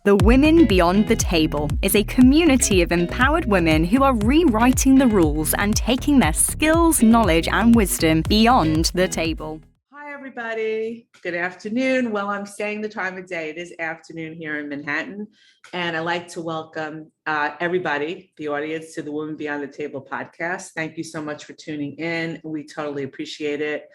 The Women Beyond the Table is a community of empowered women who are rewriting the rules and taking their skills, knowledge, and wisdom beyond the table. Hi, everybody. Good afternoon. Well, I'm saying the time of day. It is afternoon here in Manhattan. And I'd like to welcome everybody, the audience, to the Women Beyond the Table podcast. Thank you so much for tuning in. We totally appreciate it.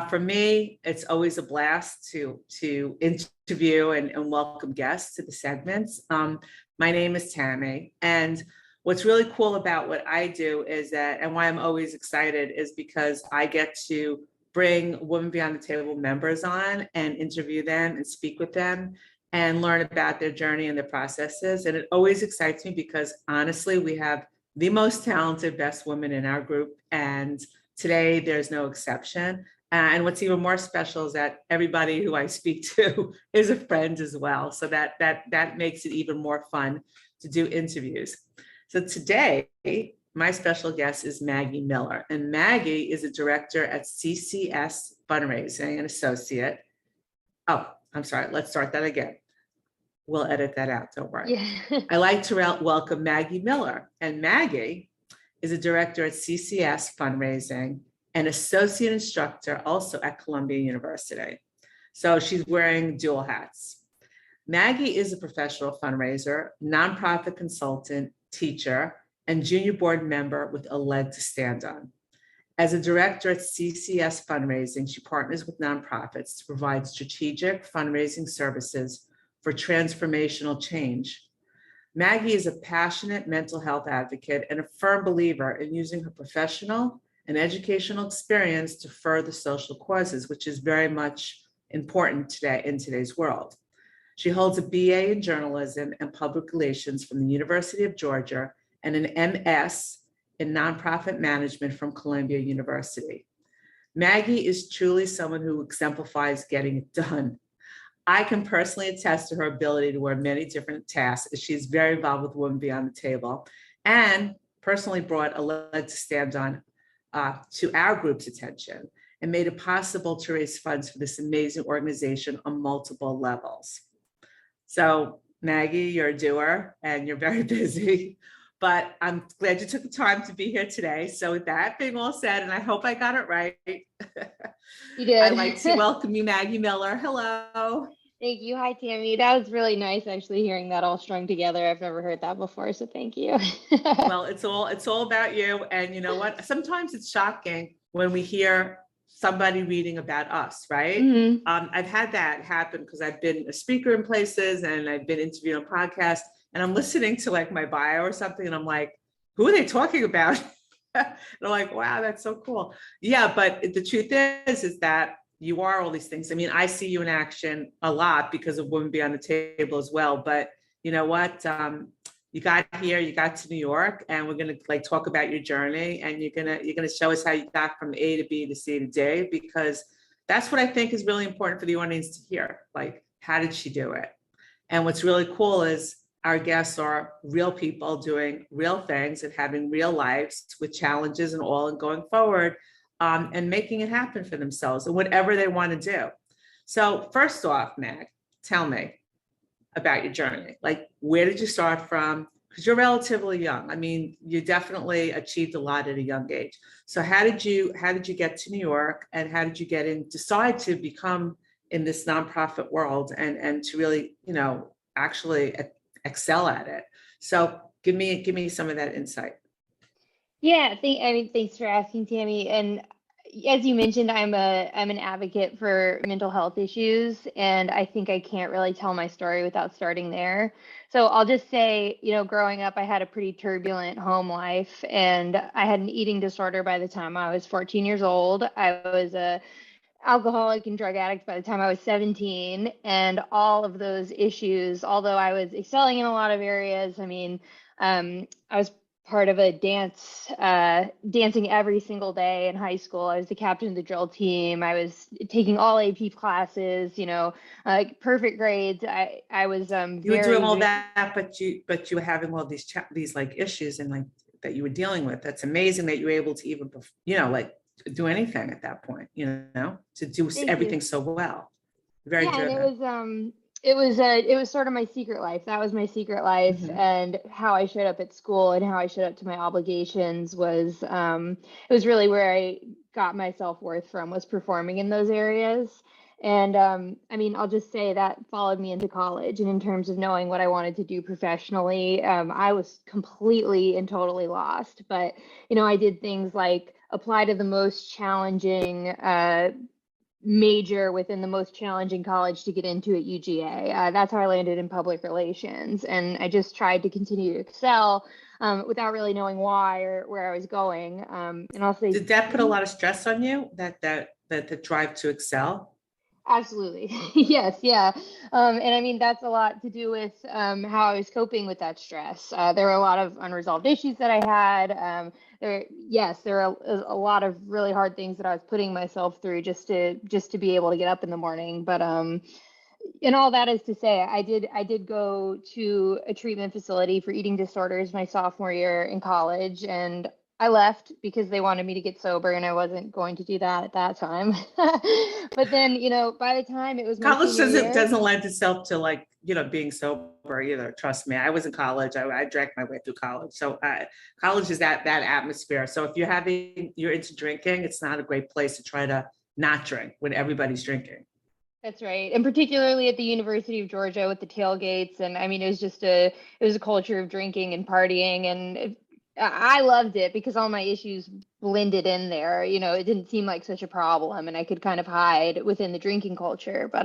For me, it's always a blast to interview and welcome guests to the segments. My name is Tammy, and what's really cool about what I do is that, and why I'm always excited, is because I get to bring Women Beyond the Table members on and interview them and speak with them and learn about their journey and their processes. And it always excites me because honestly, we have the most talented, best women in our group, and today there's no exception. And what's even more special is that everybody who I speak to is a friend as well. So that makes it even more fun to do interviews. So today, my special guest is Maggie Miller. And Maggie is a director at CSS Fundraising, an associate. Oh, I'm sorry. Let's start that again. We'll edit that out. Don't worry. Yeah. I like to welcome Maggie Miller. And Maggie is a director at CSS Fundraising, an associate instructor also at Columbia University. So she's wearing dual hats. Maggie is a professional fundraiser, nonprofit consultant, teacher, and junior board member with a leg to stand on. As a director at CSS Fundraising, she partners with nonprofits to provide strategic fundraising services for transformational change. Maggie is a passionate mental health advocate and a firm believer in using her professional and educational experience to further social causes, which is very much important today in today's world. She holds a BA in journalism and public relations from the University of Georgia and an MS in nonprofit management from Columbia University. Maggie is truly someone who exemplifies getting it done. I can personally attest to her ability to wear many different tasks, as she's very involved with Women Beyond the Table, and personally brought a leg to stand on to our group's attention and made it possible to raise funds for this amazing organization on multiple levels. So Maggie, you're a doer and you're very busy, but I'm glad you took the time to be here today. So with that being all said, and I hope I got it right. You did. I'd like to welcome you, Maggie Miller. Hello. Thank you. Hi, Tammy. That was really nice actually hearing that all strung together. I've never heard that before, so thank you. Well, it's all about you. And you know what? Sometimes it's shocking when we hear somebody reading about us, right? Mm-hmm. I've had that happen because I've been a speaker in places and I've been interviewed on podcasts, and I'm listening to like my bio or something, and I'm like, who are they talking about? And I'm like, wow, that's so cool. Yeah, but the truth is that you are all these things. I mean, I see you in action a lot because of Women Beyond the Table as well. But you know what? You got here, you got to New York, and we're gonna like talk about your journey, and you're gonna show us how you got from A to B to C to D, because that's what I think is really important for the audience to hear. Like, how did she do it? And what's really cool is our guests are real people doing real things and having real lives with challenges and all, and going forward. And making it happen for themselves and whatever they want to do. So first off, Mag, tell me about your journey. Like, where did you start from? Because you're relatively young. I mean, you definitely achieved a lot at a young age. So how did you get to New York, and how did you decide to become in this nonprofit world and to really, actually excel at it? So give me some of that insight. Yeah, thanks for asking, Tammy. And as you mentioned, I'm an advocate for mental health issues, and I think I can't really tell my story without starting there. So I'll just say, growing up, I had a pretty turbulent home life, and I had an eating disorder by the time I was 14 years old. I was a alcoholic and drug addict by the time I was 17, and all of those issues, although I was excelling in a lot of areas, I was part of a dancing every single day in high school. I was the captain of the drill team. I was taking all AP classes, perfect grades. I was you were doing all that, but you were having all these like issues and like that you were dealing with. That's amazing that you were able to even, do anything at that point, to do everything so well. Very driven. And it was sort of my secret life. That was my secret life, Mhm. and how I showed up at school and how I showed up to my obligations was it was really where I got my self-worth from, was performing in those areas. And I mean, I'll just say that followed me into college. And in terms of knowing what I wanted to do professionally, I was completely and totally lost. But I did things like apply to the most challenging major within the most challenging college to get into at UGA. That's how I landed in public relations. And I just tried to continue to excel without really knowing why or where I was going. And I'll say, Did that put a lot of stress on you, that the drive to excel? absolutely. Yes, yeah. And I mean, that's a lot to do with how I was coping with that stress. There were a lot of unresolved issues that I had. There are a lot of really hard things that I was putting myself through just to be able to get up in the morning. But and all that is to say, I did go to a treatment facility for eating disorders my sophomore year in college, and I left because they wanted me to get sober, and I wasn't going to do that at that time. But then, by the time it was my College senior doesn't year, doesn't lend itself to, like, being sober either. Trust me, I was in college. I drank my way through college. So college is that atmosphere. So if you're into drinking, it's not a great place to try to not drink when everybody's drinking. that's right. And particularly at the University of Georgia with the tailgates. And I mean, it was a culture of drinking and partying. And I loved it because all my issues blended in there. It didn't seem like such a problem, and I could kind of hide within the drinking culture. But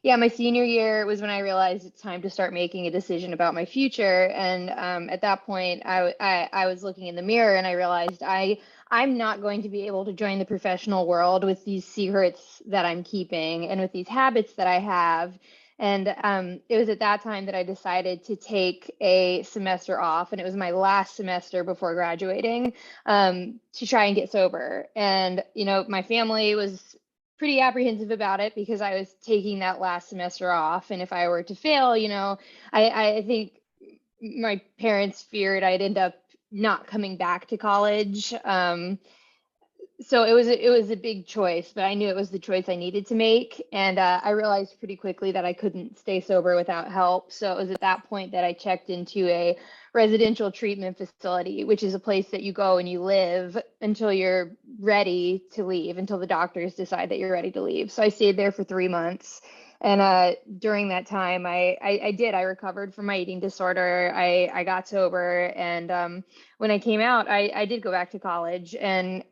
yeah, my senior year was when I realized it's time to start making a decision about my future. And at that point, I was looking in the mirror and I realized I'm not going to be able to join the professional world with these secrets that I'm keeping and with these habits that I have. And it was at that time that I decided to take a semester off, and it was my last semester before graduating, to try and get sober. And, my family was pretty apprehensive about it because I was taking that last semester off. And if I were to fail, I think my parents feared I'd end up not coming back to college. So it was a big choice, but I knew it was the choice I needed to make. And I realized pretty quickly that I couldn't stay sober without help. So it was at that point that I checked into a residential treatment facility, which is a place that you go and you live until you're ready to leave, until the doctors decide that you're ready to leave. So I stayed there for 3 months. And during that time, I recovered from my eating disorder. I got sober. And when I came out, I did go back to college. And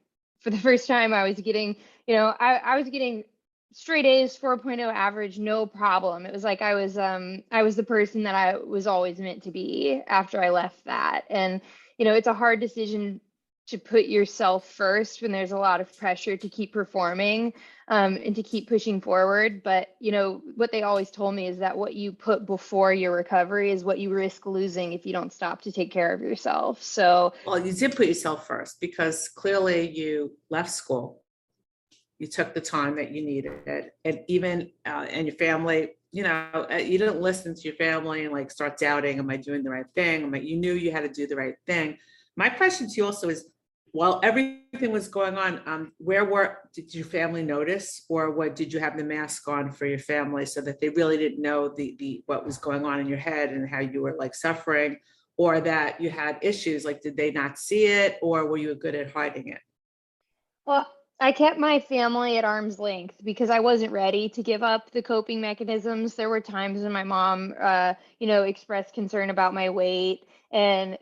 for the first time, I was getting, I was getting straight A's, 4.0 average, no problem. It was like I was the person that I was always meant to be after I left that. And, it's a hard decision to put yourself first when there's a lot of pressure to keep performing, and to keep pushing forward. But, what they always told me is that what you put before your recovery is what you risk losing if you don't stop to take care of yourself. So, Well, you did put yourself first because clearly you left school. You took the time that you needed, and even and your family, you didn't listen to your family and like start doubting, am I doing the right thing? You knew you had to do the right thing. My question to you also is, while everything was going on, did your family notice, or what, did you have the mask on for your family so that they really didn't know the what was going on in your head and how you were like suffering, or that you had issues? Like, did they not see it, or were you good at hiding it? well, I kept my family at arm's length because I wasn't ready to give up the coping mechanisms. There were times when my mom, expressed concern about my weight, and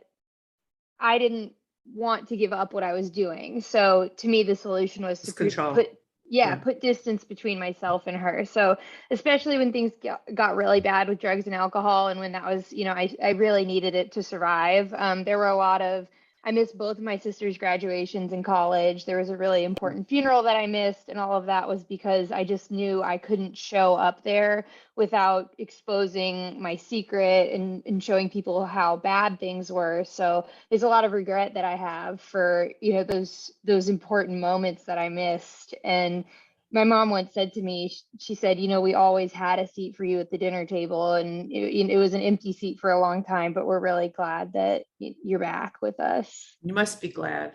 I didn't want to give up what I was doing. So to me, the solution was to It's control. put, yeah, Yeah. put distance between myself and her. So especially when things got really bad with drugs and alcohol, and when that was, I really needed it to survive. There were a lot of, I missed both of my sister's graduations in college. There was a really important funeral that I missed, and all of that was because I just knew I couldn't show up there without exposing my secret and showing people how bad things were. So there's a lot of regret that I have for, those important moments that I missed. And my mom once said to me, she said, we always had a seat for you at the dinner table, and it was an empty seat for a long time, but we're really glad that you're back with us. You must be glad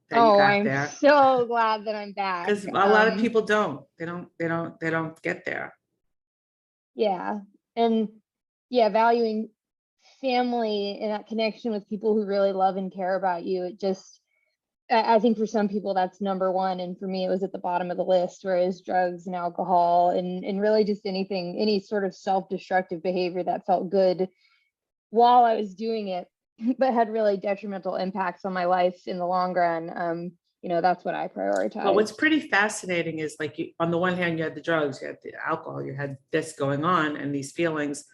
that you Oh, got I'm there, so glad that I'm back. because a lot of people don't. They don't get there. Yeah. And yeah, valuing family and that connection with people who really love and care about you. It just, I think for some people that's number one. And for me, it was at the bottom of the list, whereas drugs and alcohol and really just anything, any sort of self-destructive behavior that felt good while I was doing it, but had really detrimental impacts on my life in the long run. That's what I Well, what's prioritize. pretty fascinating is like on the one hand, you had the drugs, you had the alcohol, you had this going on and these feelings.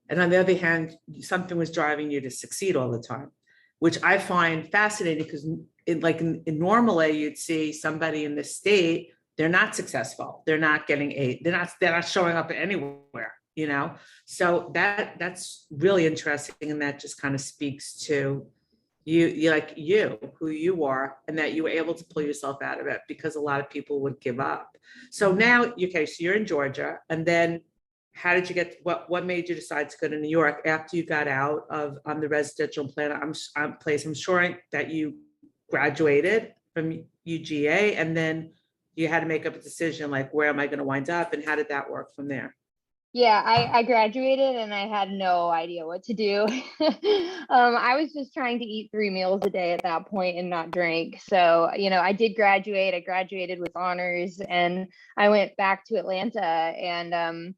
And on the other hand, something was driving you to succeed all the time, which I find fascinating because in normally you'd see somebody in this state, they're not successful. They're not getting aid. They're not showing up anywhere, you know? So that's really interesting. And that just kind of speaks to you like who you are, and that you were able to pull yourself out of it because a lot of people would give up. So now, okay, so you're in Georgia, and then how did you get, what made you decide to go to New York after you got out of on the residential plan? I'm sure that you graduated from UGA, and then you had to make up a decision like, where am I going to wind up, and how did that work from there? Yeah, I graduated and I had no idea what to do. I was just trying to eat 3 meals a day at that point and not drink. So, I did graduate. I graduated with honors and I went back to Atlanta and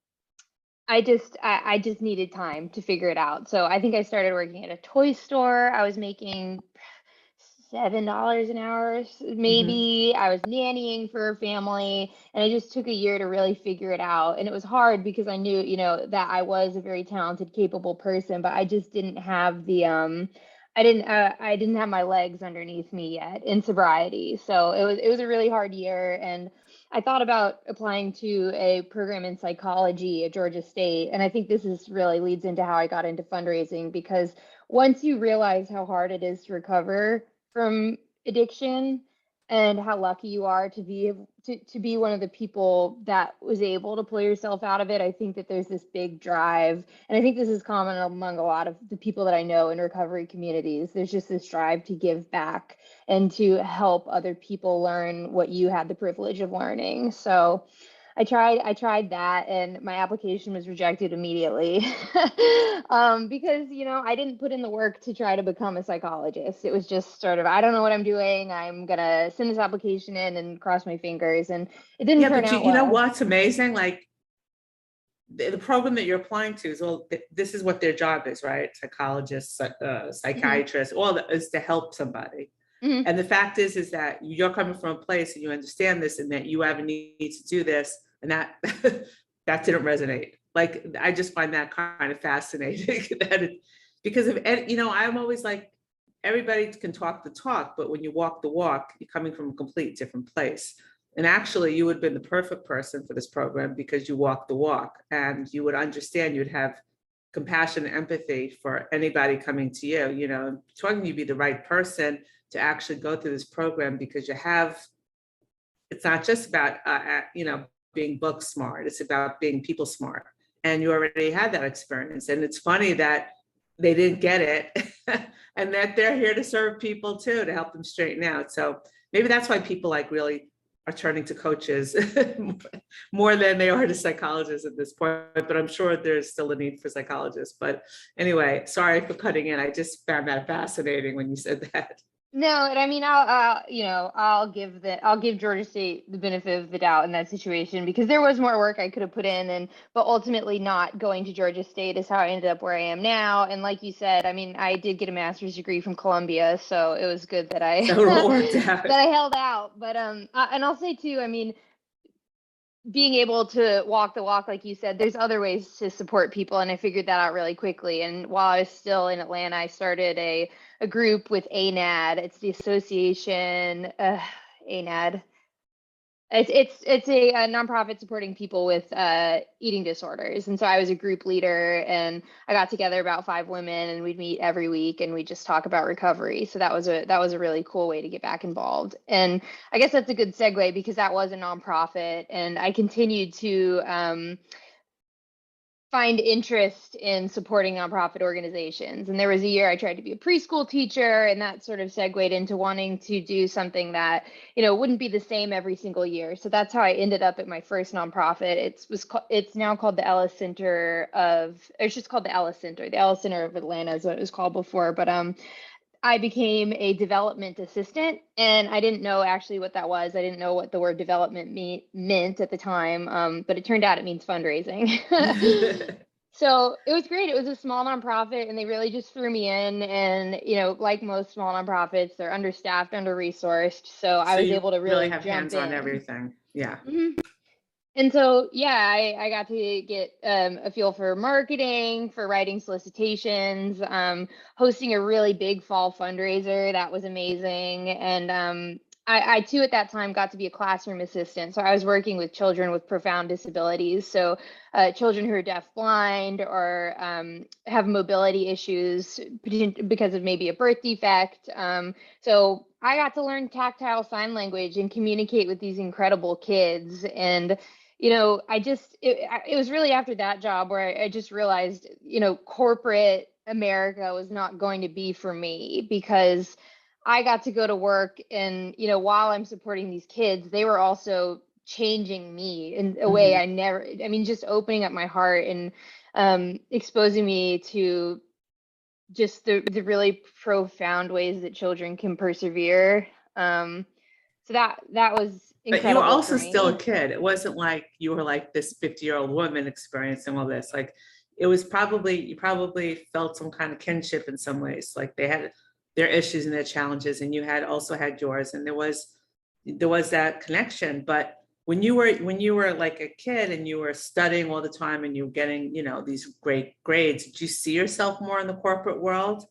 I just needed time to figure it out. So I think I started working at a toy store. I was making $7 an hour, Mhm. maybe. I was nannying for a family, and it just took a year to really figure it out. And it was hard because I knew, that I was a very talented, capable person, but I just didn't have I didn't have my legs underneath me yet in sobriety. So it was a really hard year, and I thought about applying to a program in psychology at Georgia State, and I think this is really leads into how I got into fundraising because once you realize how hard it is to recover from addiction and how lucky you are to be one of the people that was able to pull yourself out of it. I think that there's this big drive, and I think this is common among a lot of the people that I know in recovery communities. There's just this drive to give back and to help other people learn what you had the privilege of learning. So I tried that and my application was rejected immediately. Because, I didn't put in the work to try to become a psychologist. It was just sort of, I don't know what I'm doing. I'm going to send this application in and cross my fingers. And it didn't Yeah, turn but out you know well. what's amazing? Like the program that you're applying to is, well, this is what their job is, right? Psychologists, Hmm. psychiatrists, all that is to help somebody. Hmm. And the fact is that you're coming from a place and you understand this, and that you have a need to do this, and that that didn't resonate. Like I just find that kind of fascinating that because of I'm always like, everybody can talk the talk, but when you walk the walk, you're coming from a complete different place. And actually, you would have been the perfect person for this program because you walk the walk and you would understand, you'd have compassion and empathy for anybody coming to you, talking you be the right person to actually go through this program because it's not just about, being book smart, it's about being people smart. And you already had that experience. And it's funny that they didn't get it and that they're here to serve people too, to help them straighten out. So maybe that's why people like really are turning to coaches more than they are to psychologists at this point. But I'm sure there's still a need for psychologists. But anyway, sorry for cutting in. I just found that fascinating when you said that. No, and I mean, I'll give Georgia State the benefit of the doubt in that situation because there was more work I could have put in, but ultimately not going to Georgia State is how I ended up where I am now. And like you said, I mean, I did get a master's degree from Columbia, so it was good that I So it all worked out. that I held out. But and I'll say too, I mean, being able to walk the walk, like you said, there's other ways to support people. And I figured that out really quickly. And while I was still in Atlanta, I started a group with ANAD. It's the Association, ANAD. It's a nonprofit supporting people with eating disorders, and so I was a group leader, and I got together about 5 women, and we'd meet every week, and we just talk about recovery. So that was a really cool way to get back involved, and I guess that's a good segue because that was a nonprofit, and I continued to find interest in supporting nonprofit organizations. And there was a year I tried to be a preschool teacher, and that sort of segued into wanting to do something that, wouldn't be the same every single year. So that's how I ended up at my first nonprofit. It's now called the Ellis Center it's just called the Ellis Center. The Ellis Center of Atlanta is what it was called before. But I became a development assistant, and I didn't know actually what that was. I didn't know what the word development meant at the time, but it turned out it means fundraising. So it was great. It was a small nonprofit, and they really just threw me in. And, like most small nonprofits, they're understaffed, under-resourced. So I was able to really have jump hands on in. everything. Yeah. Mm-hmm. And so, I got to get a feel for marketing, for writing solicitations, hosting a really big fall fundraiser. That was amazing. And I too, at that time, got to be a classroom assistant. So I was working with children with profound disabilities. So children who are deaf, blind, or have mobility issues because of maybe a birth defect. So I got to learn tactile sign language and communicate with these incredible kids. And it was really after that job where I just realized, corporate America was not going to be for me, because I got to go to work and, while I'm supporting these kids, they were also changing me in a way just opening up my heart and exposing me to just the really profound ways that children can persevere. So that was incredible. But you were also for me. still a kid. It wasn't like you were like this 50-year-old woman experiencing all this. Like it was you probably felt some kind of kinship in some ways. Like they had their issues and their challenges, and you also had yours, and there was that connection. But when you were like a kid and you were studying all the time and you were getting, these great grades, did you see yourself more in the corporate world?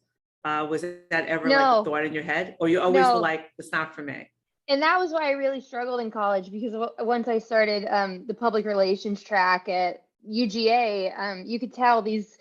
Was that ever like a thought in your head, or you always were like, it's not for me? And that was why I really struggled in college, because once I started the public relations track at UGA, you could tell these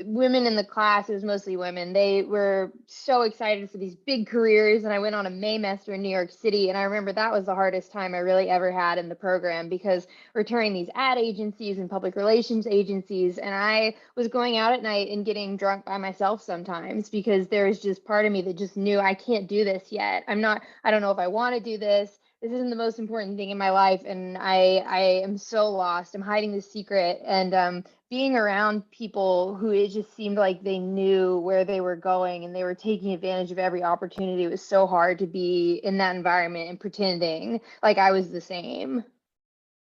women in the class, it was mostly women, they were so excited for these big careers. And I went on a Maymester in New York City. And I remember that was the hardest time I really ever had in the program, because we're touring these ad agencies and public relations agencies. And I was going out at night and getting drunk by myself sometimes, because there was just part of me that just knew I can't do this yet. I don't know if I want to do this. This isn't the most important thing in my life. And I am so lost. I'm hiding this secret. And being around people who it just seemed like they knew where they were going and they were taking advantage of every opportunity, it was so hard to be in that environment and pretending like I was the same.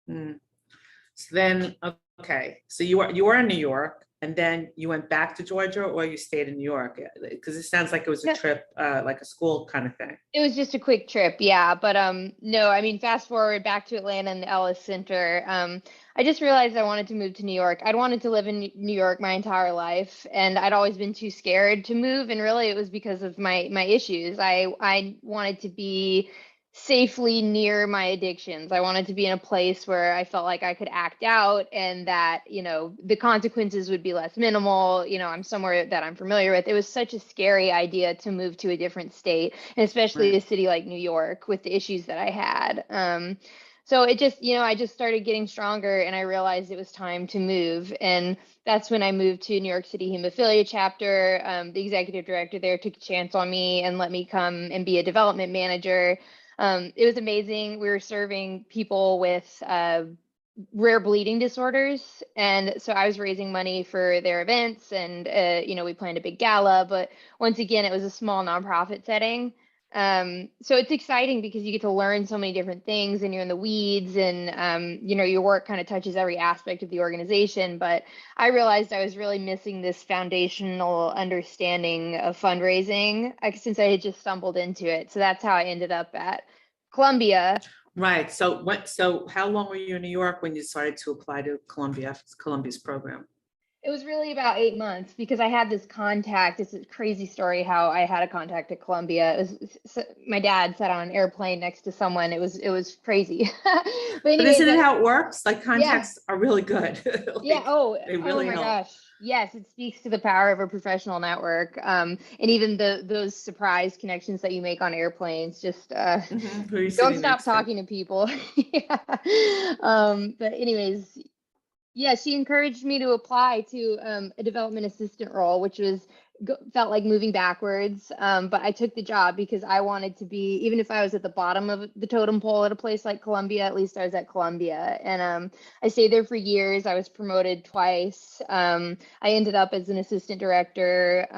So then, okay. So you were in New York, and then you went back to Georgia, or you stayed in New York? Because it sounds like it was a trip, like a school kind of thing. It was just a quick trip, yeah. But no, I mean, fast forward back to Atlanta and the Ellis Center. I just realized I wanted to move to New York. I'd wanted to live in New York my entire life, and I'd always been too scared to move. And really, it was because of my issues. I wanted to be safely near my addictions. I wanted to be in a place where I felt like I could act out, and that, the consequences would be less minimal. I'm somewhere that I'm familiar with. It was such a scary idea to move to a different state, and especially a city like New York with the issues that I had. So it just, I just started getting stronger, and I realized it was time to move. And that's when I moved to New York City Hemophilia chapter. The executive director there took a chance on me and let me come and be a development manager. It was amazing. We were serving people with rare bleeding disorders. And so I was raising money for their events, and, we planned a big gala. But once again, it was a small nonprofit setting. So it's exciting because you get to learn so many different things, and you're in the weeds, and, your work kind of touches every aspect of the organization. But I realized I was really missing this foundational understanding of fundraising since I had just stumbled into it. So that's how I ended up at Columbia. Right. So how long were you in New York when you started to apply to Columbia's program? It was really about 8 months, because I had this contact. It's a crazy story how I had a contact at Columbia. My dad sat on an airplane next to someone. It was crazy. But isn't it how it works? Like contacts are really good. Yeah. They really my help. Gosh. Yes, it speaks to the power of a professional network. And even those surprise connections that you make on airplanes. Just don't stop talking to people. Yeah. But anyways. Yeah, she encouraged me to apply to a development assistant role, which felt like moving backwards. But I took the job because I wanted to be, even if I was at the bottom of the totem pole at a place like Columbia, at least I was at Columbia. And I stayed there for years. I was promoted twice. I ended up as an assistant director.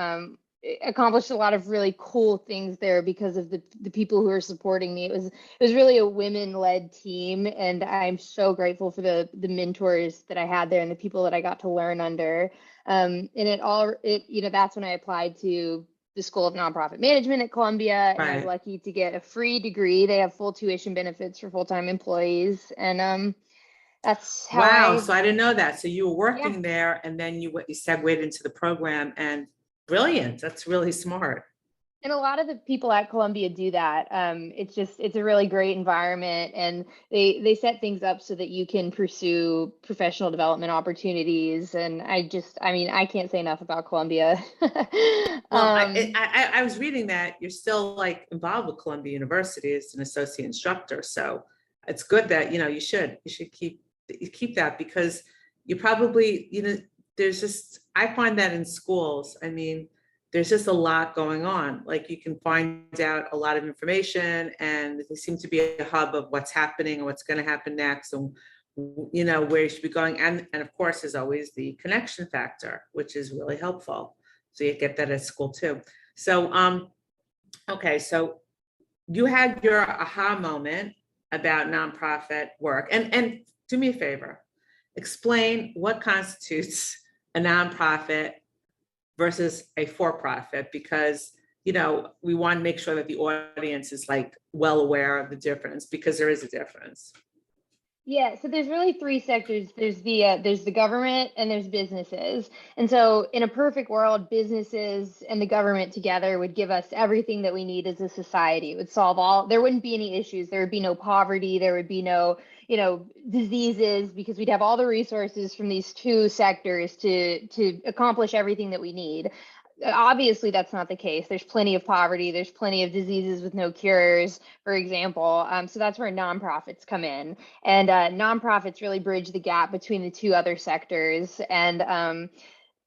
Accomplished a lot of really cool things there because of the people who were supporting me. It was really a women-led team, and I'm so grateful for the mentors that I had there and the people that I got to learn under. And that's when I applied to the School of Nonprofit Management at Columbia, and I was lucky to get a free degree. They have full tuition benefits for full-time employees, and that's how Wow. So I didn't know that. So you were working Yeah. there, and then you segued into the program, and brilliant. That's really smart. And a lot of the people at Columbia do that. It's a really great environment, and they set things up so that you can pursue professional development opportunities. And I can't say enough about Columbia. Well, I was reading that you're still like involved with Columbia University as an associate instructor. So it's good that, you should keep that, because you probably, I find that in schools, there's just a lot going on. Like, you can find out a lot of information, and they seem to be a hub of what's happening and what's going to happen next, and where you should be going. And of course, there's always the connection factor, which is really helpful. So you get that at school too. So, okay. So you had your aha moment about nonprofit work, and do me a favor, explain what constitutes a nonprofit versus a for-profit, because we want to make sure that the audience is like well aware of the difference, because there is a difference. Yeah, so there's really three sectors. There's the government and there's businesses. And so in a perfect world, businesses and the government together would give us everything that we need as a society. It would solve there wouldn't be any issues. There would be no poverty. There would be no, diseases, because we'd have all the resources from these two sectors to accomplish everything that we need. Obviously, that's not the case. There's plenty of poverty. There's plenty of diseases with no cures, for example. So that's where nonprofits come in. And nonprofits really bridge the gap between the two other sectors. And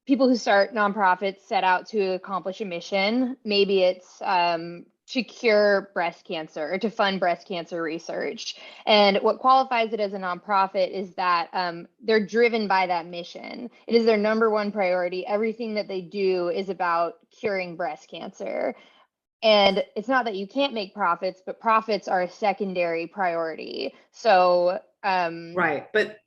people who start nonprofits set out to accomplish a mission. Maybe it's to cure breast cancer or to fund breast cancer research. And what qualifies it as a nonprofit is that they're driven by that mission. It is their number one priority. Everything that they do is about curing breast cancer. And it's not that you can't make profits, but profits are a secondary priority. So right, but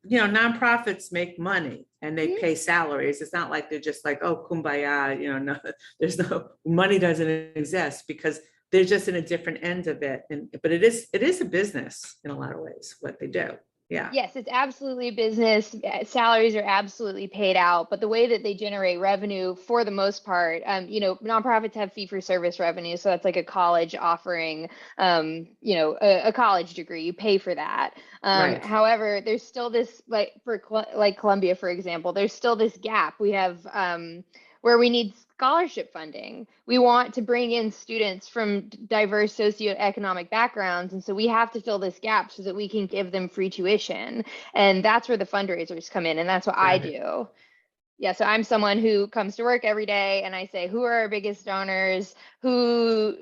nonprofits make money and they pay salaries. It's not like they're just like, oh, kumbaya, no, there's no money, doesn't exist, because they're just in a different end of it. But it is a business in a lot of ways, what they do. Yeah. Yes, it's absolutely a business. Salaries are absolutely paid out, but the way that they generate revenue, for the most part, nonprofits have fee-for-service revenue. So that's like a college offering, a college degree. You pay for that. Right. However, there's still this, like Columbia, for example, there's still this gap. We have where we need scholarship funding. We want to bring in students from diverse socioeconomic backgrounds. And so we have to fill this gap so that we can give them free tuition. And that's where the fundraisers come in. And that's what I do. Yeah, so I'm someone who comes to work every day and I say, who are our biggest donors? Who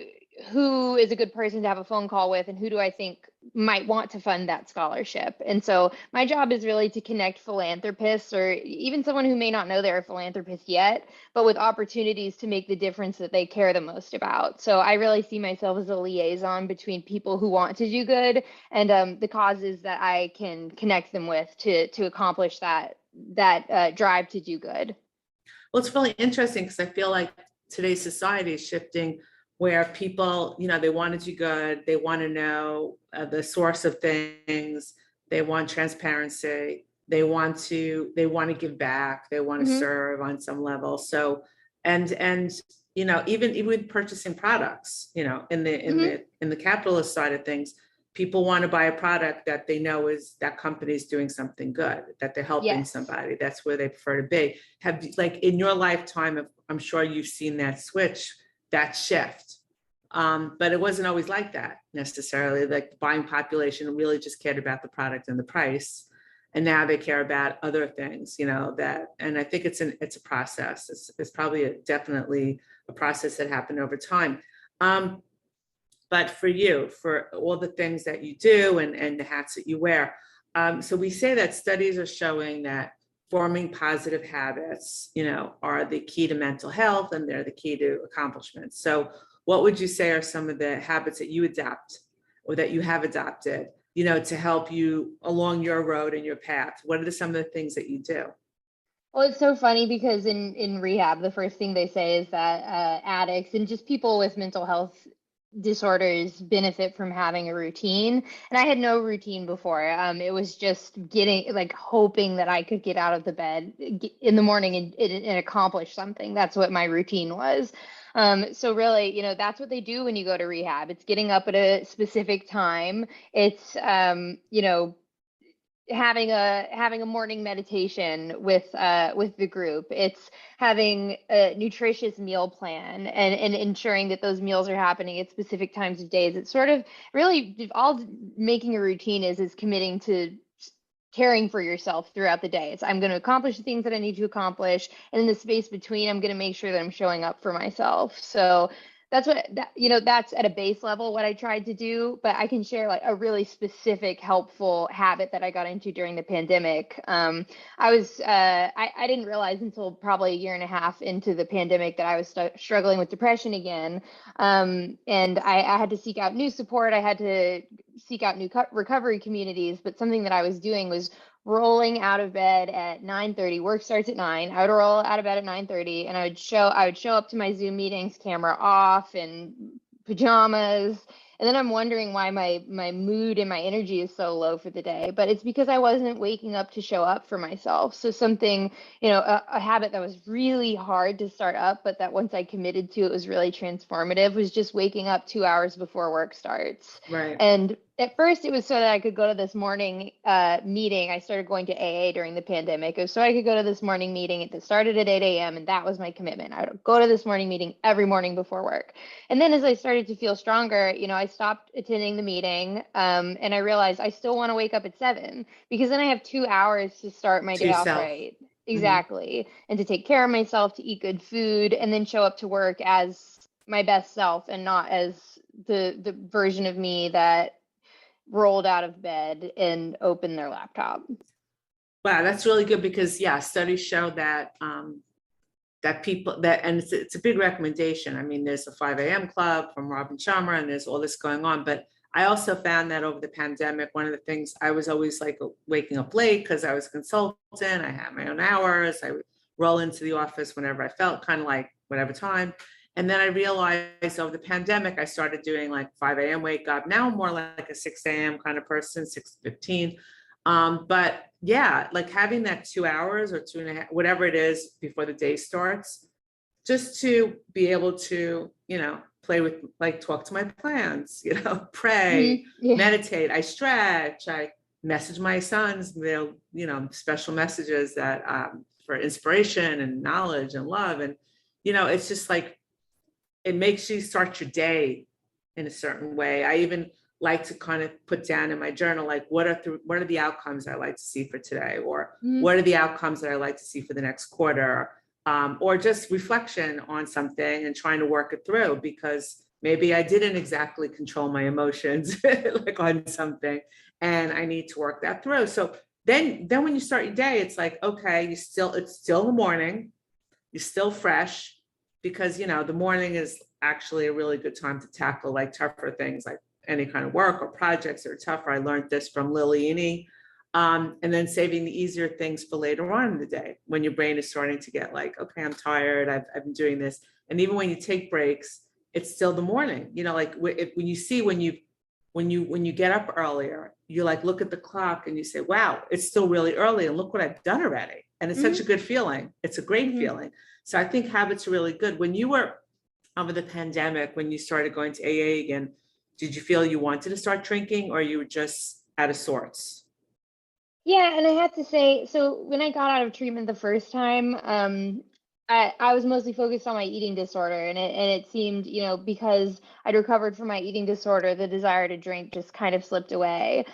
is a good person to have a phone call with, and who do I think might want to fund that scholarship? And so my job is really to connect philanthropists, or even someone who may not know they're a philanthropist yet, but with opportunities to make the difference that they care the most about. So I really see myself as a liaison between people who want to do good and the causes that I can connect them with to accomplish that drive to do good. Well, it's really interesting because I feel like today's society is shifting, where people, they want to do good, they want to know the source of things, they want transparency, they want to give back, they want to serve on some level. So, and even with purchasing products, in the capitalist side of things, people want to buy a product that they know is that company is doing something good, that they're helping somebody. That's where they prefer to be. Have, like, in your lifetime, I'm sure you've seen that shift. But it wasn't always like that necessarily. Like, the buying population really just cared about the product and the price. And now they care about other things, and I think it's a process. It's probably definitely a process that happened over time. But for you, for all the things that you do and the hats that you wear. So we say that studies are showing that forming positive habits, are the key to mental health, and they're the key to accomplishments. So what would you say are some of the habits that you adapt or that you have adopted, to help you along your road and your path? What are some of the things that you do? Well, it's so funny because in rehab, the first thing they say is that addicts and just people with mental health disorders benefit from having a routine. And I had no routine before. It was just hoping that I could get out of the bed in the morning and accomplish something. That's what my routine was. So really, that's what they do when you go to rehab. It's getting up at a specific time. It's, having a morning meditation with the group. It's having a nutritious meal plan and ensuring that those meals are happening at specific times of days. It's sort of really all making a routine is committing to caring for yourself throughout the day. It's I'm going to accomplish the things that I need to accomplish, and in the space between, I'm going to make sure that I'm showing up for myself. So that's that's at a base level what I tried to do, but I can share like a really specific helpful habit that I got into during the pandemic. I didn't realize until probably a year and a half into the pandemic that I was struggling with depression again. And I had to seek out new support. I had to seek out new recovery communities, but something that I was doing was rolling out of bed at 9:30. Work starts at 9. I would roll out of bed at 9:30, and I would show up to my Zoom meetings, camera off and pajamas. And then I'm wondering why my mood and my energy is so low for the day, but it's because I wasn't waking up to show up for myself. So something, a habit that was really hard to start up, but that once I committed to, it was really transformative, was just waking up 2 hours before work starts. Right. And at first it was so that I could go to this morning meeting. I started going to AA during the pandemic. It was so I could go to this morning meeting. It started at 8 a.m. and that was my commitment. I would go to this morning meeting every morning before work. And then as I started to feel stronger, I stopped attending the meeting, and I realized I still want to wake up at 7 because then I have 2 hours to start my day off right. Exactly. Mm-hmm. And to take care of myself, to eat good food, and then show up to work as my best self and not as the version of me that rolled out of bed and opened their laptop. Wow, that's really good because studies show that that people that, and it's a big recommendation. I mean, there's a 5 a.m. club from Robin Sharma, and there's all this going on. But I also found that over the pandemic, one of the things, I was always like waking up late because I was a consultant. I had my own hours. I would roll into the office whenever I felt, kind of like whatever time. And then I realized over the pandemic, I started doing like 5 a.m. wake up. Now I'm more like a 6 a.m. kind of person, 6:15. But yeah, like having that 2 hours or 2.5, whatever it is before the day starts, just to be able to, play with, like, talk to my plants, pray, meditate, I stretch, I message my sons, special messages that for inspiration and knowledge and love. And, it's just like, it makes you start your day in a certain way. I even like to kind of put down in my journal, like, what are the outcomes I like to see for today? Or what are the outcomes that I like to see for the next quarter? Or just reflection on something and trying to work it through, because maybe I didn't exactly control my emotions like on something, and I need to work that through. So then when you start your day, it's like, okay, it's still the morning, you're still fresh, because, the morning is actually a really good time to tackle like tougher things, like any kind of work or projects that are tougher. I learned this from Liliani. And then saving the easier things for later on in the day, when your brain is starting to get like, okay, I'm tired, I've been doing this. And even when you take breaks, it's still the morning, like when you get up earlier, you like look at the clock and you say, wow, it's still really early, and look what I've done already. And it's such a good feeling. It's a great feeling. So I think habits are really good. When you were over the pandemic, when you started going to AA again, did you feel you wanted to start drinking, or you were just out of sorts? Yeah, and I have to say, so when I got out of treatment the first time, I was mostly focused on my eating disorder, and it seemed, because I'd recovered from my eating disorder, the desire to drink just kind of slipped away.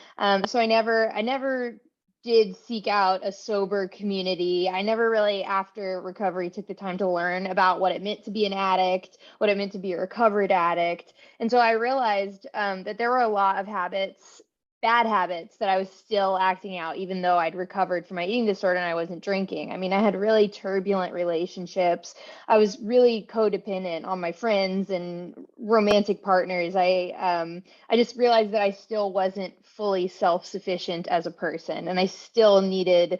So I never did seek out a sober community. I never really, after recovery, took the time to learn about what it meant to be an addict, what it meant to be a recovered addict. And so I realized that there were a lot of habits, bad habits, that I was still acting out, even though I'd recovered from my eating disorder and I wasn't drinking. I mean, I had really turbulent relationships. I was really codependent on my friends and romantic partners. I just realized that I still wasn't fully self-sufficient as a person, and I still needed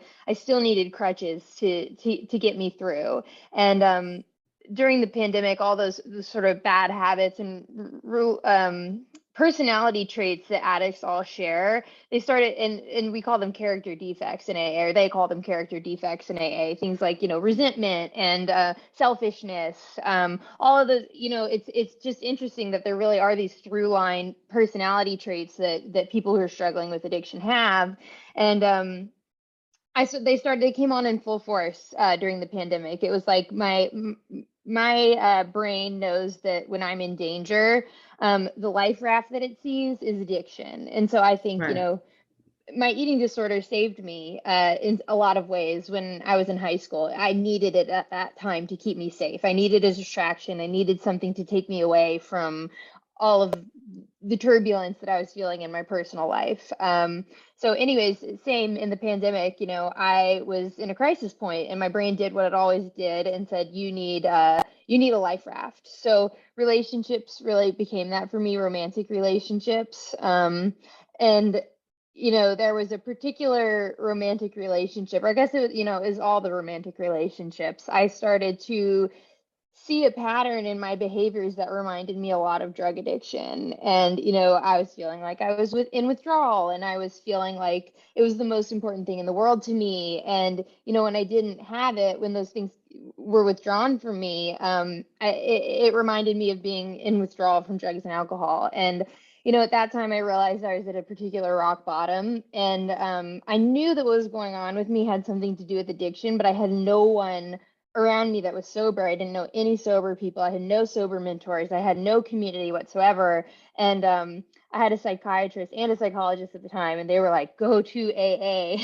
crutches to get me through. And during the pandemic, all those sort of bad habits and personality traits that addicts all share, they started, and we call them character defects in AA, or they call them character defects in AA, things like, resentment and selfishness, all of the, it's just interesting that there really are these through line personality traits that people who are struggling with addiction have. And they came on in full force during the pandemic. It was like my brain knows that when I'm in danger, the life raft that it sees is addiction. And so I think, Right. my eating disorder saved me in a lot of ways. When I was in high school, I needed it at that time to keep me safe. I needed a distraction. I needed something to take me away from all of the turbulence that I was feeling in my personal life. So anyways, same in the pandemic, I was in a crisis point and my brain did what it always did and said, you need a life raft. So relationships really became that for me, romantic relationships. And there was a particular romantic relationship, or I guess it is all the romantic relationships. I started to see a pattern in my behaviors that reminded me a lot of drug addiction. And, I was feeling like I was in withdrawal, and I was feeling like it was the most important thing in the world to me. And, when I didn't have it, when those things were withdrawn from me, it reminded me of being in withdrawal from drugs and alcohol. And, at that time, I realized I was at a particular rock bottom, and I knew that what was going on with me had something to do with addiction, but I had no one around me that was sober. I didn't know any sober people. I had no sober mentors. I had no community whatsoever. And I had a psychiatrist and a psychologist at the time, and they were like, go to AA.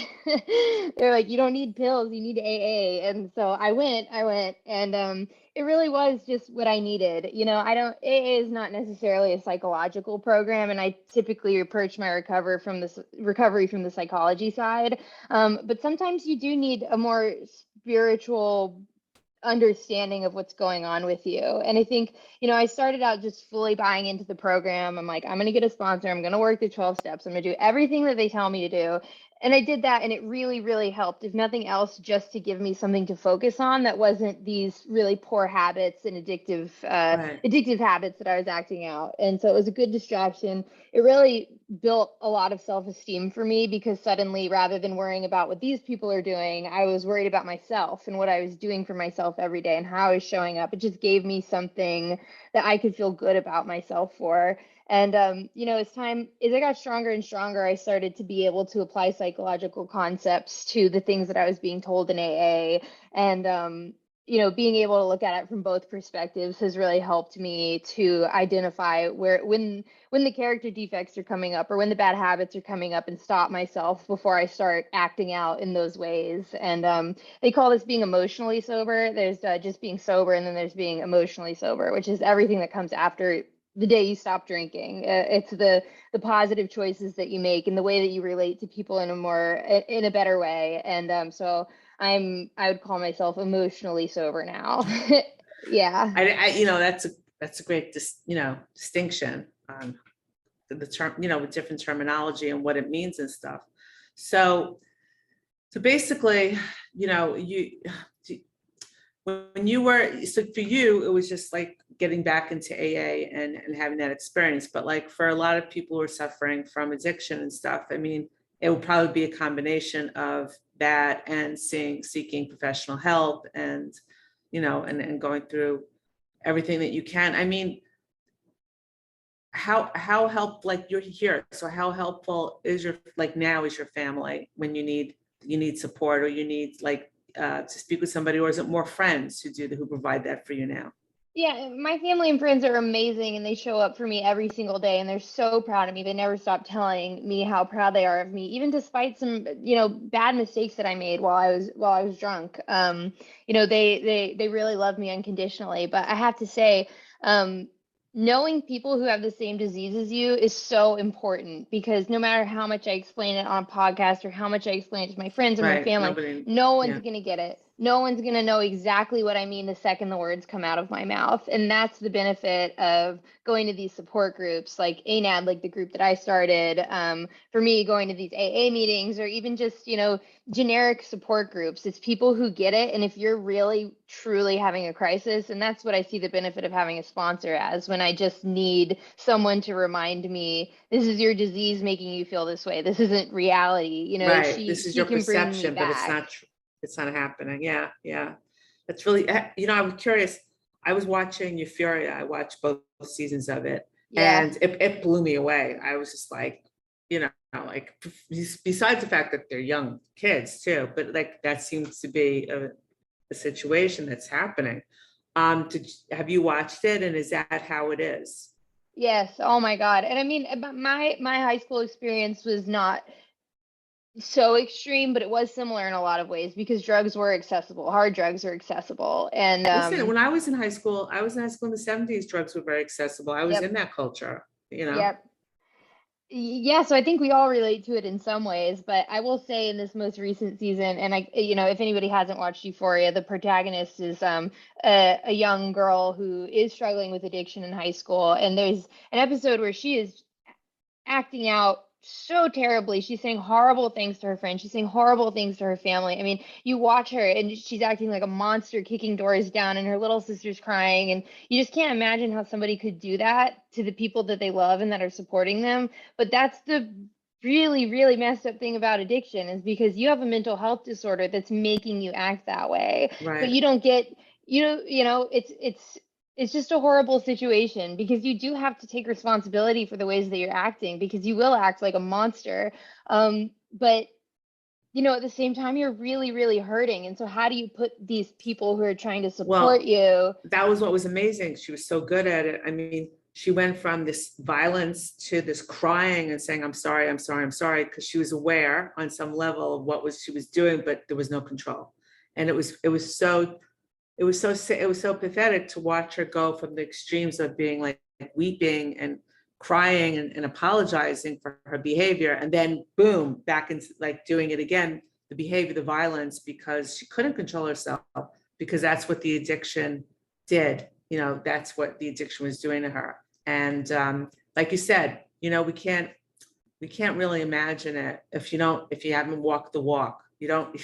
They're like, you don't need pills, you need AA. And so I went, and it really was just what I needed. AA is not necessarily a psychological program, and I typically approach my recovery from the psychology side. But sometimes you do need a more spiritual understanding of what's going on with you. And I think, I started out just fully buying into the program. I'm like, I'm going to get a sponsor. I'm going to work the 12 steps. I'm going to do everything that they tell me to do. And I did that, and it really, really helped, if nothing else, just to give me something to focus on that wasn't these really poor habits and addictive habits that I was acting out. And so it was a good distraction. It really built a lot of self-esteem for me, because suddenly, rather than worrying about what these people are doing, I was worried about myself and what I was doing for myself every day and how I was showing up. It just gave me something that I could feel good about myself for. And, as I got stronger and stronger, I started to be able to apply psychological concepts to the things that I was being told in AA. And, being able to look at it from both perspectives has really helped me to identify when the character defects are coming up, or when the bad habits are coming up, and stop myself before I start acting out in those ways. And they call this being emotionally sober. There's just being sober, and then there's being emotionally sober, which is everything that comes after the day you stop drinking. It's the positive choices that you make and the way that you relate to people in a better way. And so I would call myself emotionally sober now. Yeah. That's a great distinction on the term, with different terminology and what it means and stuff. So basically, so for you, it was just like getting back into AA and having that experience. But like for a lot of people who are suffering from addiction and stuff, I mean, it will probably be a combination of that and seeking professional help and, and going through everything that you can. I mean, how help, like you're here. So how helpful is your family when you need support, or you need to speak with somebody, or is it more friends who provide that for you now? Yeah, my family and friends are amazing and they show up for me every single day and they're so proud of me. They never stop telling me how proud they are of me, even despite some, bad mistakes that I made while I was drunk. They really love me unconditionally. But I have to say, um, knowing people who have the same disease as you is so important because no matter how much I explain it on a podcast or how much I explain it to my friends or my Right. family, Nobody, no one's yeah. going to get it. No one's going to know exactly what I mean the second the words come out of my mouth. And that's the benefit of going to these support groups like ANAD, like the group that I started. For me, going to these AA meetings or even just, generic support groups. It's people who get it. And if you're really, truly having a crisis, and that's what I see the benefit of having a sponsor as when I just need someone to remind me, this is your disease making you feel this way. This isn't reality. Right. This is She your can bring me perception, but it's back. not, it's not happening. Yeah. Yeah. That's really, I'm curious. I was watching Euphoria. I watched both seasons of it Yeah. and it blew me away. I was just like, like besides the fact that they're young kids too, but like that seems to be a situation that's happening. Have you watched it and is that how it is? Yes. Oh my God. And I mean, my high school experience was not so extreme, but it was similar in a lot of ways because drugs were accessible. Hard drugs are accessible. And Listen, when I was in high school, in the 70s, drugs were very accessible. I was yep, in that culture. yep. Yeah, so I think we all relate to it in some ways, but I will say in this most recent season, and if anybody hasn't watched Euphoria, the protagonist is a young girl who is struggling with addiction in high school, and there's an episode where she is acting out so terribly. She's saying horrible things to her friends. She's saying horrible things to her family. I mean, you watch her and she's acting like a monster, kicking doors down, and her little sister's crying. And you just can't imagine how somebody could do that to the people that they love and that are supporting them. But that's the really, really messed up thing about addiction is because you have a mental health disorder that's making you act that way. But Right. you don't get, it's just a horrible situation because you do have to take responsibility for the ways that you're acting because you will act like a monster. But at the same time, you're really, really hurting. And so how do you put these people who are trying to support Well, you? that was what was amazing. She was so good at it. I mean, she went from this violence to this crying and saying, I'm sorry, I'm sorry, I'm sorry, because she was aware on some level of what was she was doing, but there was no control. And it was so pathetic to watch her go from the extremes of being like weeping and crying and apologizing for her behavior and then boom back into like doing it again, the behavior, the violence, because she couldn't control herself, because that's what the addiction did. That's what the addiction was doing to her. And like you said, we can't really imagine it if you haven't walked the walk. You don't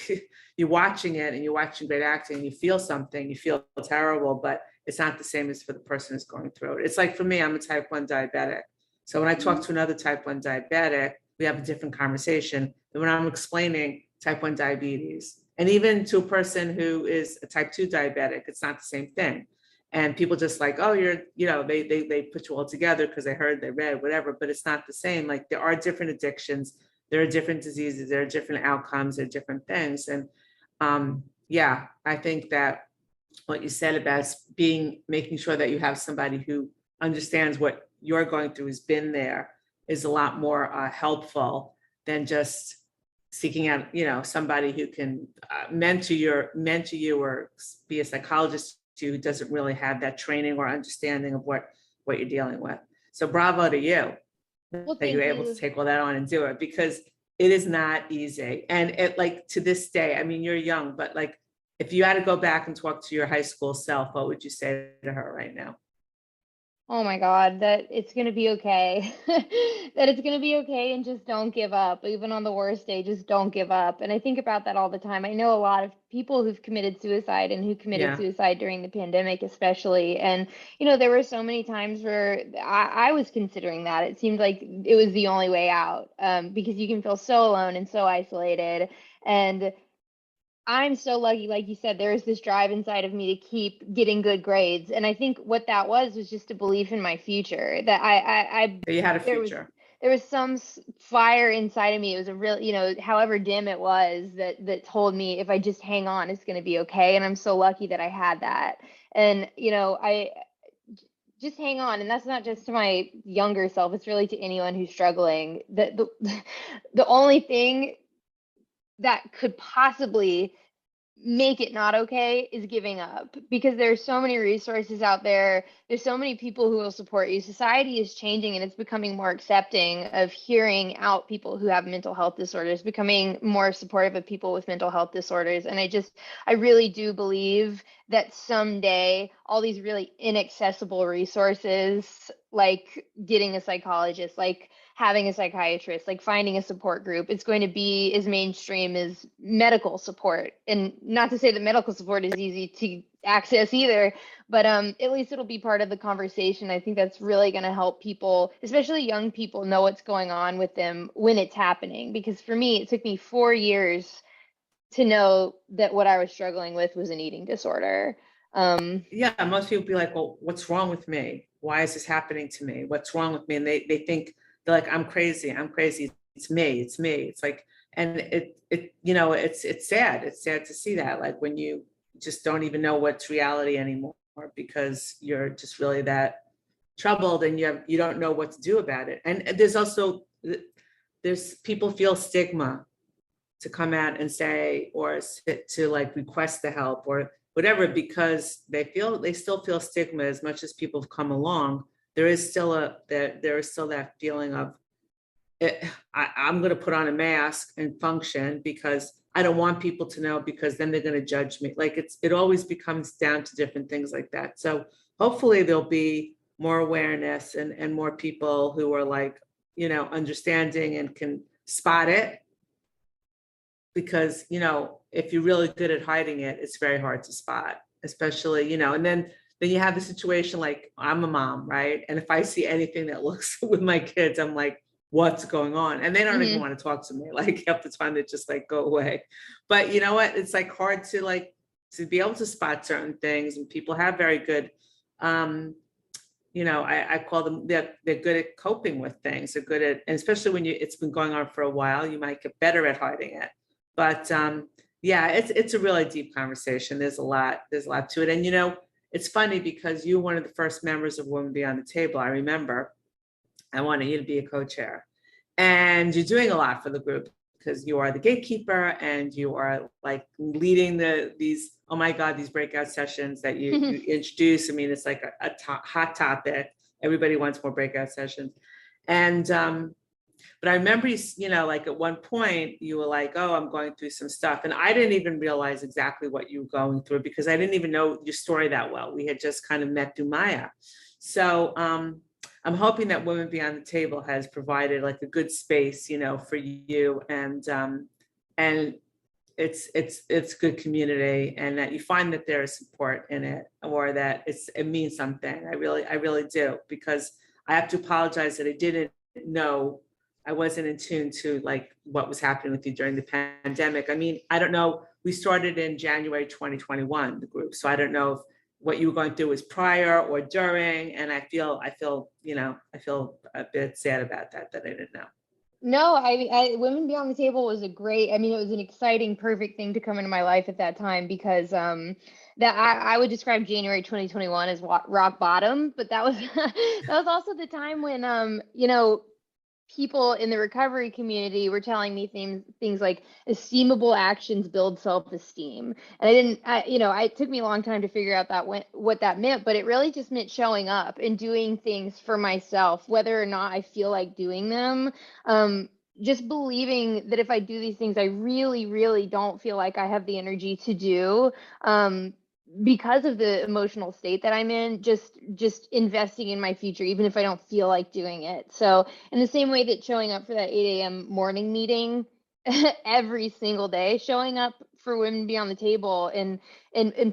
you're watching it and you're watching great acting, you feel something, you feel terrible, but it's not the same as for the person who's going through it. It's like for me, I'm a type 1 diabetic. So when I talk to another type 1 diabetic, we have a different conversation than when I'm explaining type 1 diabetes. And even to a person who is a type 2 diabetic, it's not the same thing. And people just like, oh, they put you all together because they heard, they read, whatever, but it's not the same. Like there are different addictions, there are different diseases, there are different outcomes, there are different things. And yeah, I think that what you said about making sure that you have somebody who understands what you're going through, has been there, is a lot more helpful than just seeking out, somebody who can mentor you or be a psychologist who doesn't really have that training or understanding of what you're dealing with. So bravo to you Well, that you're thank able to you. take all that on and do it, because it is not easy. And it, like, to this day, I mean, you're young, but like, if you had to go back and talk to your high school self, what would you say to her right now? Oh my God, that it's going to be okay. That it's going to be okay and just don't give up. Even on the worst day, just don't give up. And I think about that all the time. I know a lot of people who've committed suicide and who committed Yeah. suicide during the pandemic, especially. And, there were so many times where I was considering that. It seemed like it was the only way out because you can feel so alone and so isolated. And I'm so lucky, like you said, there is this drive inside of me to keep getting good grades. And I think what that was just a belief in my future that That you had a there was, future. there was some fire inside of me. It was a real, however dim it was that told me if I just hang on, it's going to be okay. And I'm so lucky that I had that. And, I just hang on. And that's not just to my younger self, it's really to anyone who's struggling. The only thing that could possibly make it not okay is giving up, because there's so many resources out there. There's so many people who will support you. Society is changing and it's becoming more accepting of hearing out people who have mental health disorders, becoming more supportive of people with mental health disorders. And I really do believe that someday all these really inaccessible resources, like getting a psychologist, like having a psychiatrist, like finding a support group, it's going to be as mainstream as medical support. And not to say that medical support is easy to access either, but at least it'll be part of the conversation. I think that's really going to help people, especially young people, know what's going on with them when it's happening. Because for me, it took me 4 years to know that what I was struggling with was an eating disorder. Yeah, most people be like, well, what's wrong with me? Why is this happening to me? What's wrong with me? And they think, they're like, I'm crazy. It's me. It's like, and it's sad. It's sad to see that, like when you just don't even know what's reality anymore because you're just really that troubled and you don't know what to do about it. And there's people feel stigma to come out and say, or to like request the help or whatever, because they still feel stigma. As much as people have come along, there is still that feeling of I'm going to put on a mask and function because I don't want people to know, because then they're going to judge me. Like it always becomes down to different things like that. So hopefully there'll be more awareness and more people who are like, understanding and can spot it. Because, if you're really good at hiding it, it's very hard to spot, especially, and then you have the situation like I'm a mom, right? And if I see anything that looks with my kids, I'm like, what's going on? And they don't even want to talk to me. Like half the time they just like go away. But you know what? It's like hard to be able to spot certain things, and people have very good, I call them, they're good at coping with things. They're good at, and especially when it's been going on for a while, you might get better at hiding it. But it's a really deep conversation. There's a lot to it. And it's funny because you're one of the first members of Women Beyond the Table. I remember I wanted you to be a co-chair, and you're doing a lot for the group because you are the gatekeeper and you are like leading these breakout sessions that you introduce. I mean, it's like a hot topic. Everybody wants more breakout sessions. And, but I remember, like at one point you were like, oh, I'm going through some stuff. And I didn't even realize exactly what you were going through because I didn't even know your story that well. We had just kind of met through Maya. So I'm hoping that Women Beyond the Table has provided like a good space, for you, and it's good community, and that you find that there is support in it, or that it means something. I really do, because I have to apologize that I didn't know. I wasn't in tune to like what was happening with you during the pandemic. I mean, I don't know. We started in January 2021, the group. So I don't know if what you were going through was prior or during. And I feel a bit sad about that I didn't know. No, Women Beyond the Table was it was an exciting, perfect thing to come into my life at that time, because that I would describe January 2021 as rock bottom, but that was that was also the time when people in the recovery community were telling me things like esteemable actions build self-esteem. And it took me a long time to figure out what that meant, but it really just meant showing up and doing things for myself, whether or not I feel like doing them. Just believing that if I do these things, I really, really don't feel like I have the energy to do. Because of the emotional state that I'm in, just investing in my future, even if I don't feel like doing it. So in the same way that showing up for that 8 a.m. morning meeting every single day, showing up for Women Beyond the Table and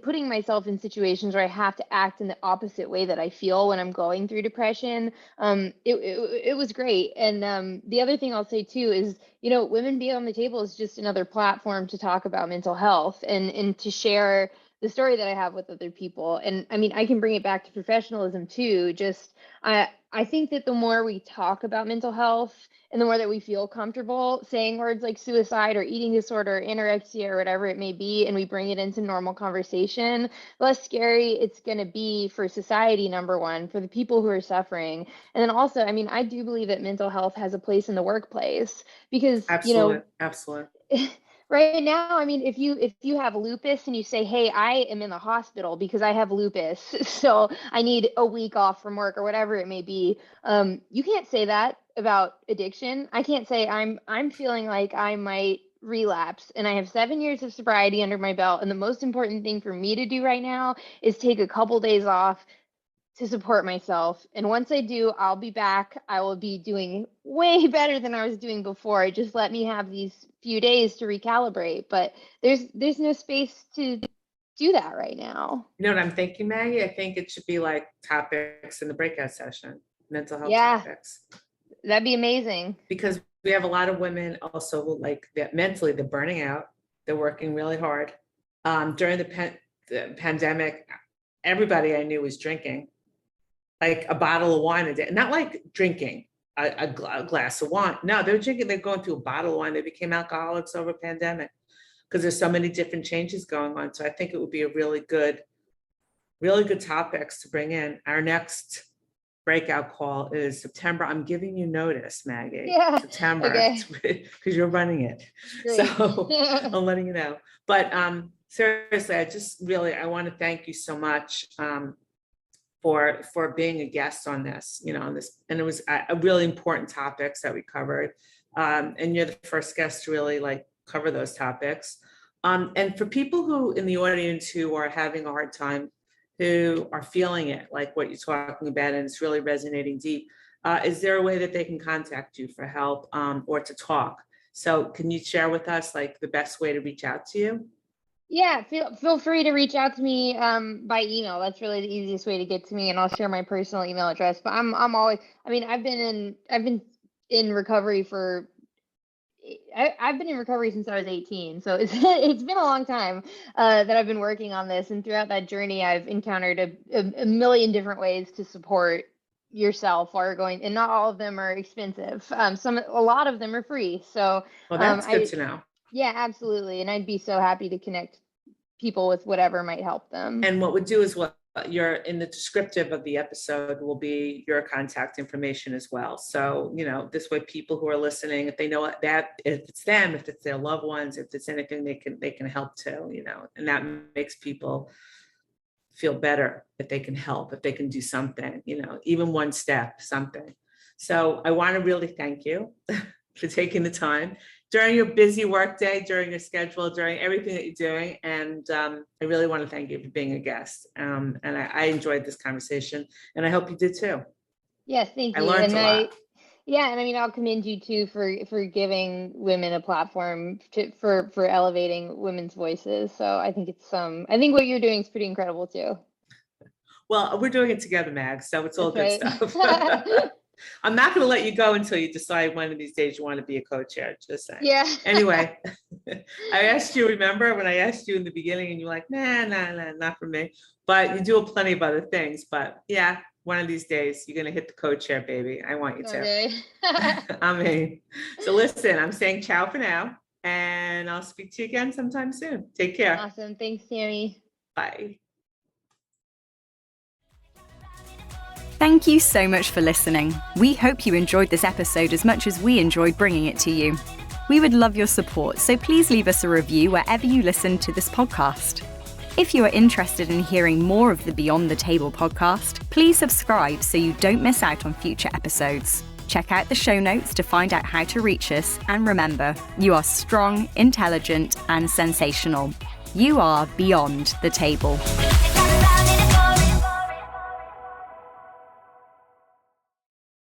putting myself in situations where I have to act in the opposite way that I feel when I'm going through depression, it was great. And the other thing I'll say too is, Women Beyond the Table is just another platform to talk about mental health and to share the story that I have with other people. And I mean, I can bring it back to professionalism too. Just I I think that the more we talk about mental health and the more that we feel comfortable saying words like suicide or eating disorder, or anorexia, or whatever it may be, and we bring it into normal conversation, the less scary it's going to be for society, number one, for the people who are suffering. And then also, I mean, I do believe that mental health has a place in the workplace because, Absolutely. right now, I mean, if you have lupus and you say, hey, I am in the hospital because I have lupus, so I need a week off from work or whatever it may be, you can't say that about addiction. I can't say I'm feeling like I might relapse and I have 7 years of sobriety under my belt, and the most important thing for me to do right now is take a couple days off to support myself. And once I do, I'll be back. I will be doing way better than I was doing before. Just let me have these few days to recalibrate. But there's no space to do that right now. You know what I'm thinking, Maggie? I think it should be like topics in the breakout session, mental health topics. That'd be amazing. Because we have a lot of women also like that mentally, they're burning out. They're working really hard. During the pandemic, everybody I knew was drinking. Like a bottle of wine a day, not like drinking a glass of wine. No, they're going through a bottle of wine. They became alcoholics over pandemic because there's so many different changes going on. So I think it would be a really good topics to bring in. Our next breakout call is September. I'm giving you notice, Maggie. Yeah. September, Okay. Because you're running it. Great. So I'm letting you know. But seriously, I want to thank you so much. For being a guest on this, on this, and it was a really important topics that we covered, and you're the first guest to really like cover those topics. And for people who in the audience who are having a hard time, who are feeling it, like what you're talking about, and it's really resonating deep, is there a way that they can contact you for help or to talk? So can you share with us like the best way to reach out to you? Yeah, feel free to reach out to me by email. That's really the easiest way to get to me, and I'll share my personal email address. But I'm always, I mean, I've been in recovery for I've been in recovery since I was 18, so it's been a long time that I've been working on this, and throughout that journey, I've encountered a million different ways to support yourself while you're going, and not all of them are expensive. A lot of them are free. So well, that's good to know. Yeah, absolutely. And I'd be so happy to connect people with whatever might help them. And what we'll do is you're in the descriptive of the episode will be your contact information as well. So, this way people who are listening, if they know that, if it's them, if it's their loved ones, if it's anything, they can help too, and that makes people feel better if they can help, if they can do something, even one step, something. So I want to really thank you for taking the time during your busy workday, during your schedule, during everything that you're doing. And I really want to thank you for being a guest. And I enjoyed this conversation, and I hope you did too. Yes, thank you. I learned a lot. Yeah, and I mean, I'll commend you too for giving women a platform for elevating women's voices. So I think I think what you're doing is pretty incredible too. Well, we're doing it together, Mag. So it's all good stuff. I'm not going to let you go until you decide one of these days you want to be a co-chair. Just saying. Yeah. Anyway, I asked you, remember when I asked you in the beginning and you're like, nah, not for me. But you do plenty of other things. But yeah, one of these days you're going to hit the co-chair, baby. I want you to. Okay. I mean, so listen, I'm saying ciao for now, and I'll speak to you again sometime soon. Take care. Awesome. Thanks, Tammy. Bye. Thank you so much for listening. We hope you enjoyed this episode as much as we enjoyed bringing it to you. We would love your support, so please leave us a review wherever you listen to this podcast. If you are interested in hearing more of the Beyond the Table podcast, please subscribe so you don't miss out on future episodes. Check out the show notes to find out how to reach us, and remember, you are strong, intelligent, and sensational. You are Beyond the Table.